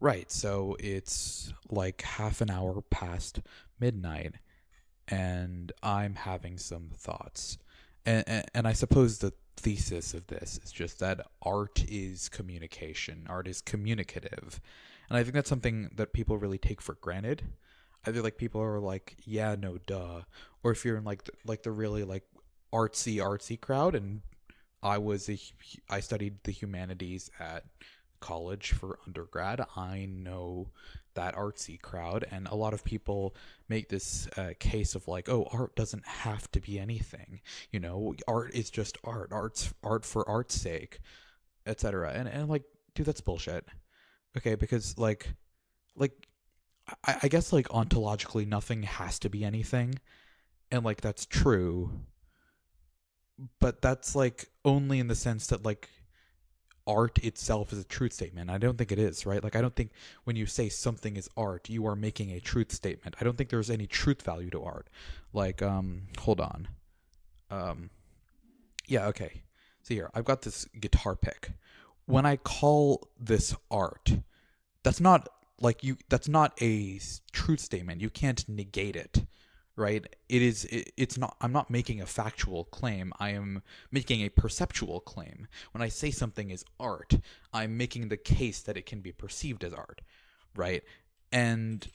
Right. So it's like half an hour past midnight, and I'm having some thoughts. And I suppose the thesis of this is just that art is communication, art is communicative. And I think that's something that people really take for granted. Either like people are like, yeah, no, duh. Or if you're in like the really like artsy crowd, and I studied the humanities at college for undergrad. I know that artsy crowd, and a lot of people make this case of like, oh, art doesn't have to be anything. Art is just art. Art's art for art's sake, etc. And like, dude, that's bullshit. Okay, because like I guess like ontologically nothing has to be anything, and like that's true, but that's like only in the sense that like art itself is a truth statement. I don't think it is, right? Like I don't think when you say something is art, you are making a truth statement. I don't think there's any truth value to art. Like hold on. Um yeah, okay. So here, I've got this guitar pick. When I call this art, that's not that's not a truth statement. You can't negate it, right? It's not. I'm not making a factual claim. I am making a perceptual claim. When I say something is art, I'm making the case that it can be perceived as art, right? And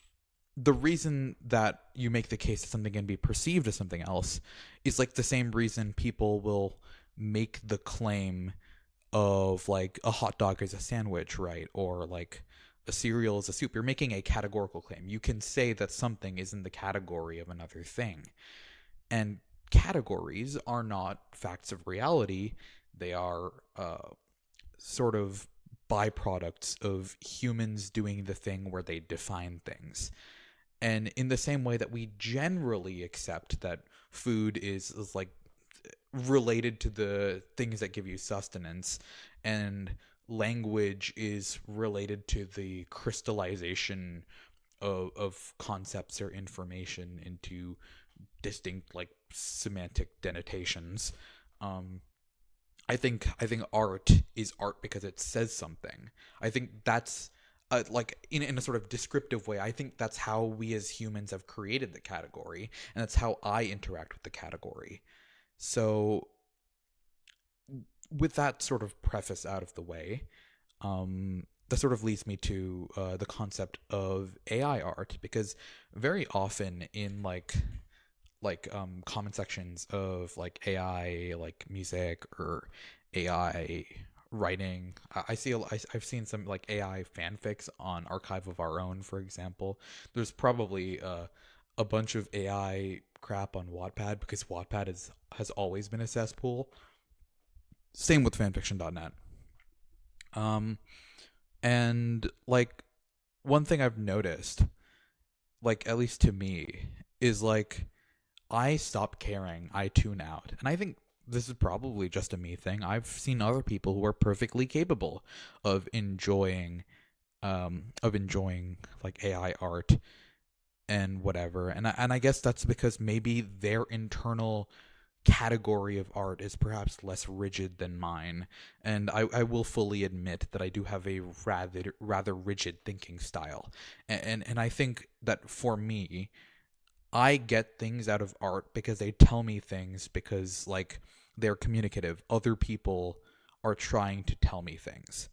the reason that you make the case that something can be perceived as something else is like the same reason people will make the claim of like a hot dog is a sandwich, right? Or like a cereal is a soup. You're making a categorical claim. You can say that something is in the category of another thing. And categories are not facts of reality, they are sort of byproducts of humans doing the thing where they define things. And in the same way that we generally accept that food is like related to the things that give you sustenance, and language is related to the crystallization of concepts or information into distinct like semantic denotations. um I think art is art because it says something. I think that's like in a sort of descriptive way, I think that's how we as humans have created the category, and that's how I interact with the category. So with that sort of preface out of the way, that sort of leads me to the concept of AI art, because very often in comment sections of like AI like music or AI writing, I see I've seen some like AI fanfics on Archive of Our Own, for example. There's probably a bunch of AI crap on Wattpad, because Wattpad has always been a cesspool. Same with fanfiction.net. Um, and like one thing I've noticed, like at least to me, is like I stop caring, I tune out. And I think this is probably just a me thing. I've seen other people who are perfectly capable of enjoying like AI art and whatever. And I guess that's because maybe their internal category of art is perhaps less rigid than mine, and I will fully admit that I do have a rather rigid thinking style, and I think that for me, I get things out of art because they tell me things, because like they're communicative. Other people are trying to tell me things,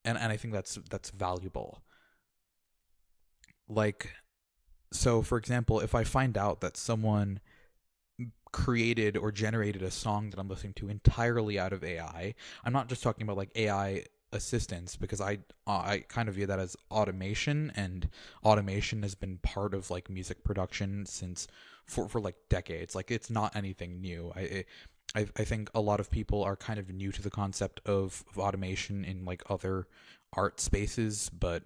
and I think that's valuable. Like, so for example, if I find out that someone created or generated a song that I'm listening to entirely out of AI. I'm not just talking about like AI assistance, because I kind of view that as automation, and automation has been part of like music production since for like decades. Like it's not anything new. I think a lot of people are kind of new to the concept of automation in like other art spaces, but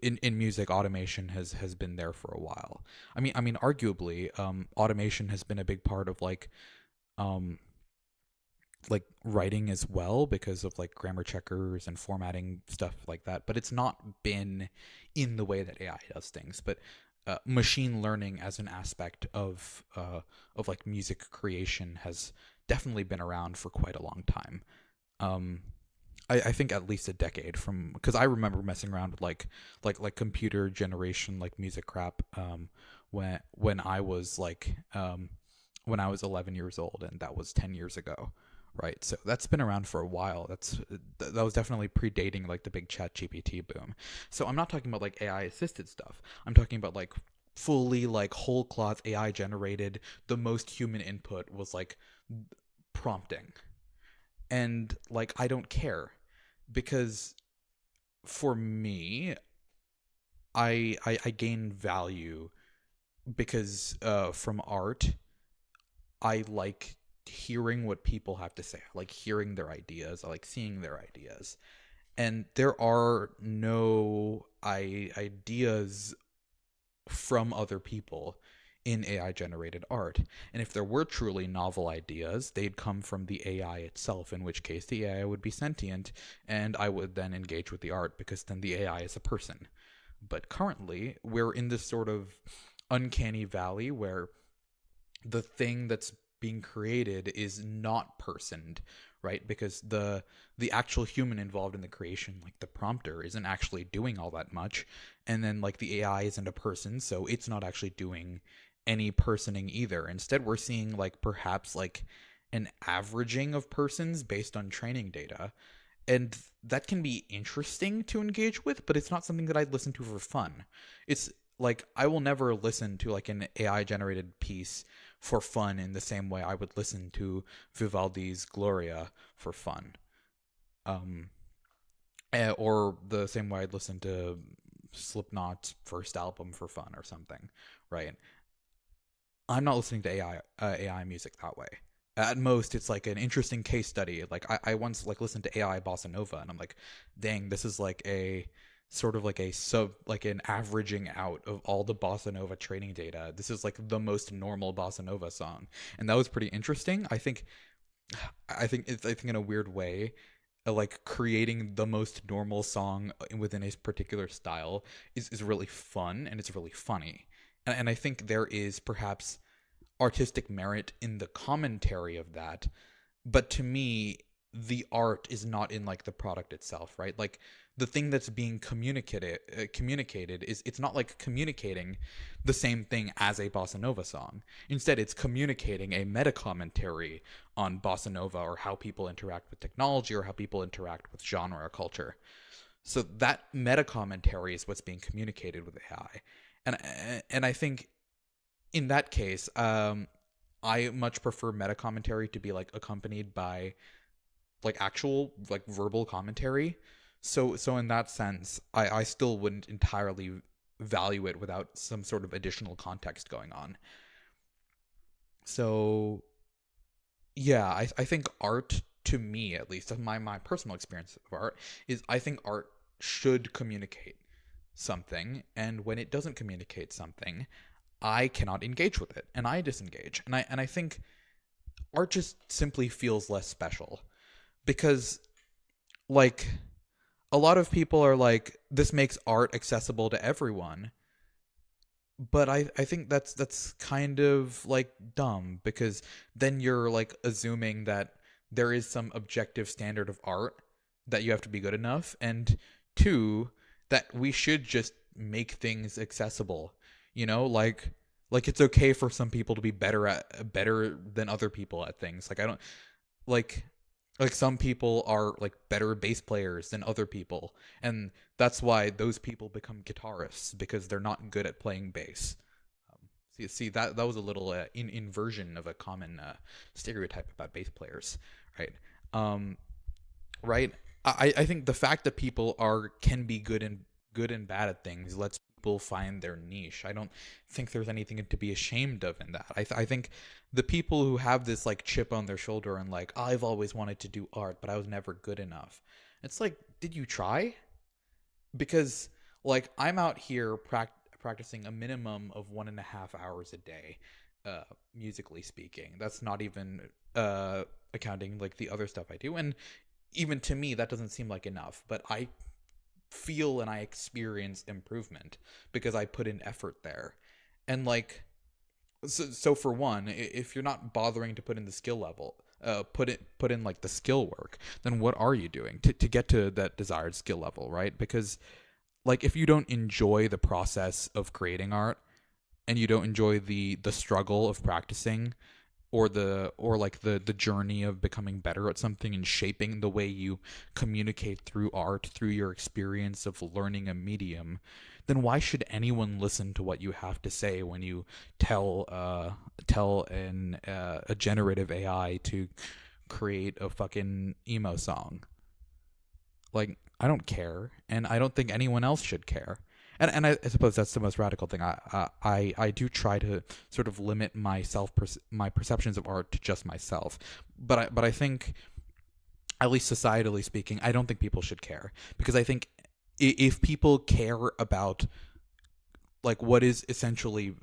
in music, automation has been there for a while. I mean, arguably, automation has been a big part of um, like writing as well, because of like grammar checkers and formatting stuff like that. But it's not been in the way that AI does things. But machine learning as an aspect of like music creation has definitely been around for quite a long time. Um, I think at least a decade from, because I remember messing around with like computer generation like music crap when I was when I was 11 years old, and that was 10 years ago, right? So that's been around for a while. That was definitely predating like the big chat GPT boom. So I'm not talking about like AI assisted stuff. I'm talking about like fully like whole cloth AI generated. The most human input was like prompting, and like I don't care, because for me, I gain value because from art, I like hearing what people have to say. I like hearing their ideas. I like seeing their ideas. And there are no ideas from other people in AI generated art. And if there were truly novel ideas, they'd come from the AI itself, in which case the AI would be sentient, and I would then engage with the art because then the AI is a person. But currently, we're in this sort of uncanny valley where the thing that's being created is not personed, right? Because the actual human involved in the creation, like the prompter, isn't actually doing all that much, and then like the AI isn't a person, so it's not actually doing any personing either. Instead, we're seeing like perhaps like an averaging of persons based on training data, and that can be interesting to engage with, but it's not something that I'd listen to for fun. It's like I will never listen to like an AI generated piece for fun in the same way I would listen to Vivaldi's Gloria for fun, um, or the same way I'd listen to Slipknot's first album for fun or something, right? I'm not listening to AI music that way. At most, it's like an interesting case study. Like I once like listened to AI bossa nova, and I'm like, dang, this is like a sort of like a sub like an averaging out of all the bossa nova training data. This is like the most normal bossa nova song, and that was pretty interesting. I think in a weird way, like creating the most normal song within a particular style is really fun, and it's really funny, and I think there is perhaps artistic merit in the commentary of that, but to me the art is not in like the product itself, right? Like the thing that's being communicated is, it's not like communicating the same thing as a bossa nova song. Instead, it's communicating a meta commentary on bossa nova, or how people interact with technology, or how people interact with genre or culture. So that meta commentary is what's being communicated with AI. And I think in that case, I much prefer meta commentary to be like accompanied by like actual like verbal commentary. So in that sense, I still wouldn't entirely value it without some sort of additional context going on. So yeah, I think art, to me at least, my personal experience of art is, I think art should communicate something, and when it doesn't communicate something, I cannot engage with it, and I disengage. And I think art just simply feels less special, because like a lot of people are like, this makes art accessible to everyone, but I think that's kind of like dumb, because then you're like assuming that there is some objective standard of art that you have to be good enough, and two, that we should just make things accessible, like it's okay for some people to be better than other people at things. Like I don't like like some people are like better bass players than other people, and that's why those people become guitarists, because they're not good at playing bass. See that was a little inversion of a common stereotype about bass players, right? um right. I think the fact that people are can be good and bad at things lets people find their niche. I don't think there's anything to be ashamed of in that. I think the people who have this like chip on their shoulder and like, I've always wanted to do art, but I was never good enough. It's like, did you try? Because like I'm out here practicing a minimum of 1.5 hours a day, musically speaking. That's not even accounting like the other stuff I do, and even to me that doesn't seem like enough, but I feel and I experience improvement because I put in effort there. And like, so for one, if you're not bothering to put in the skill level, put in like the skill work, then what are you doing to get to that desired skill level, right? Because like if you don't enjoy the process of creating art and you don't enjoy the struggle of practicing, or like the journey of becoming better at something and shaping the way you communicate through art, through your experience of learning a medium, then why should anyone listen to what you have to say when you tell a generative AI to create a fucking emo song? Like, I don't care, and I don't think anyone else should care. And I suppose that's the most radical thing. I do try to sort of limit my perceptions of art to just myself, but I think, at least societally speaking, I don't think people should care, because I think if people care about like what is essentially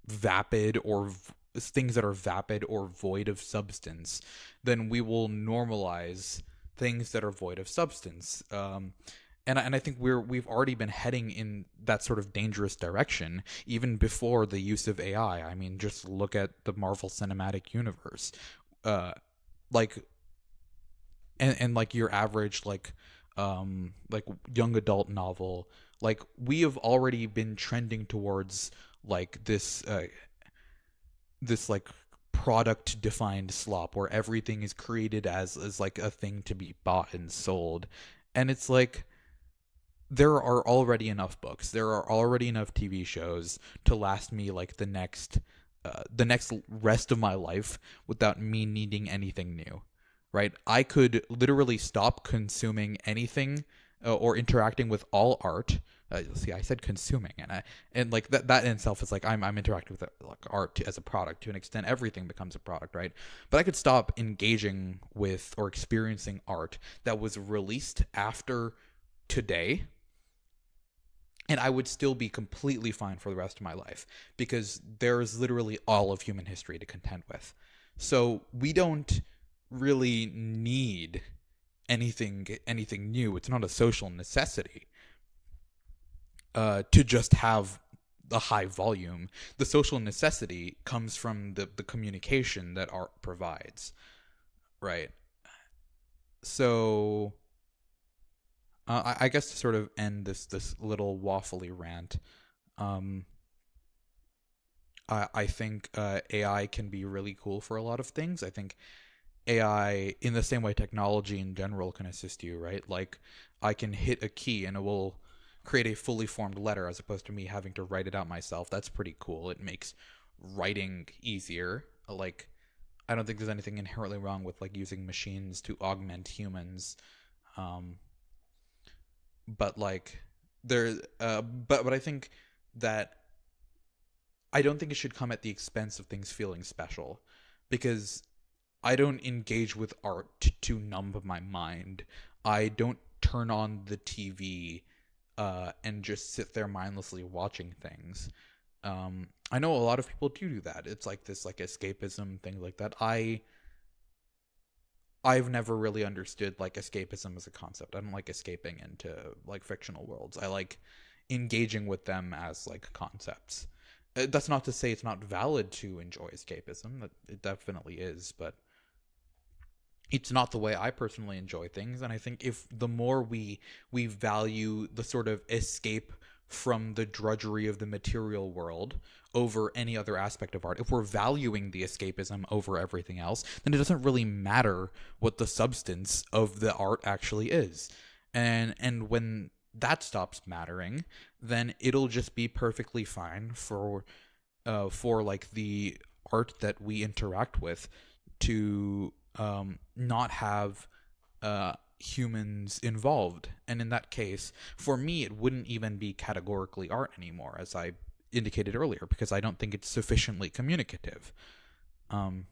vapid or things that are vapid or void of substance, then we will normalize things that are void of substance. And I think we've already been heading in that sort of dangerous direction even before the use of AI. I mean, just look at the Marvel Cinematic Universe, uh, like and like your average like young adult novel. Like we have already been trending towards like this like product defined slop where everything is created as like a thing to be bought and sold. And it's like there are already enough books, there are already enough TV shows to last me like the next rest of my life without me needing anything new, right? I could literally stop consuming anything or interacting with all art. See, I said consuming, and like that in itself is like I'm interacting with like art as a product to an extent. Everything becomes a product, right? But I could stop engaging with or experiencing art that was released after today, and I would still be completely fine for the rest of my life because there is literally all of human history to contend with. So we don't really need anything new. It's not a social necessity to just have a high volume. The social necessity comes from the communication that art provides, right? So I guess to sort of end this little waffly rant, um, I think AI can be really cool for a lot of things. I think AI, in the same way technology in general can assist you, right? Like I can hit a key and it will create a fully formed letter as opposed to me having to write it out myself. That's pretty cool. It makes writing easier. Like I don't think there's anything inherently wrong with like using machines to augment humans. Um, but like there but I think that I don't think it should come at the expense of things feeling special, because I don't engage with art to numb my mind. I don't turn on the TV and just sit there mindlessly watching things. I know a lot of people do that. It's like this like escapism, things like that. I've never really understood like escapism as a concept. I don't like escaping into like fictional worlds. I like engaging with them as like concepts. That's not to say it's not valid to enjoy escapism. That it definitely is, but it's not the way I personally enjoy things. And I think if the more we value the sort of escape from the drudgery of the material world over any other aspect of art, if we're valuing the escapism over everything else, then it doesn't really matter what the substance of the art actually is. And when that stops mattering, then it'll just be perfectly fine for like the art that we interact with to not have humans involved. And in that case, for me, it wouldn't even be categorically art anymore, as I indicated earlier, because I don't think it's sufficiently communicative. Um,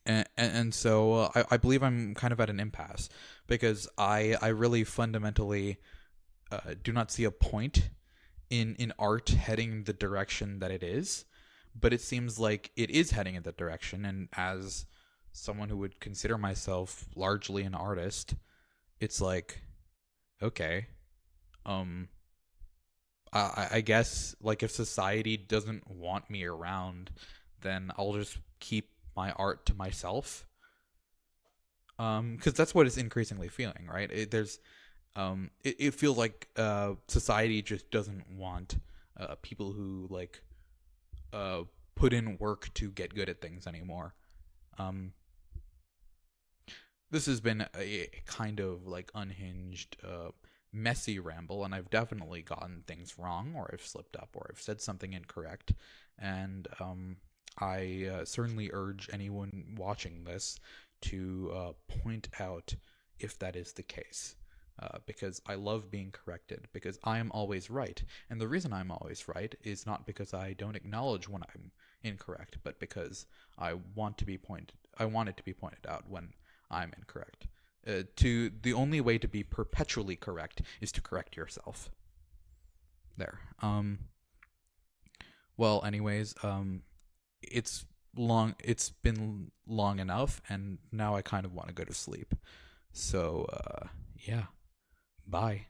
and so I believe I'm kind of at an impasse, because I really fundamentally do not see a point in art heading the direction that it is, but it seems like it is heading in that direction. And as someone who would consider myself largely an artist, it's like, okay, um, I guess like if society doesn't want me around, then I'll just keep my art to myself. Because that's what it's increasingly feeling, right? It feels like society just doesn't want people who like uh, put in work to get good at things anymore. Um, this has been a kind of like unhinged, messy ramble, and I've definitely gotten things wrong, or I've slipped up, or I've said something incorrect, and I certainly urge anyone watching this to point out if that is the case. Because I love being corrected, because I am always right. And the reason I'm always right is not because I don't acknowledge when I'm incorrect, but because I want it to be pointed out when I'm incorrect. To the only way to be perpetually correct is to correct yourself. There. Well, anyways, it's been long enough, and now I kind of want to go to sleep. So, yeah. Bye.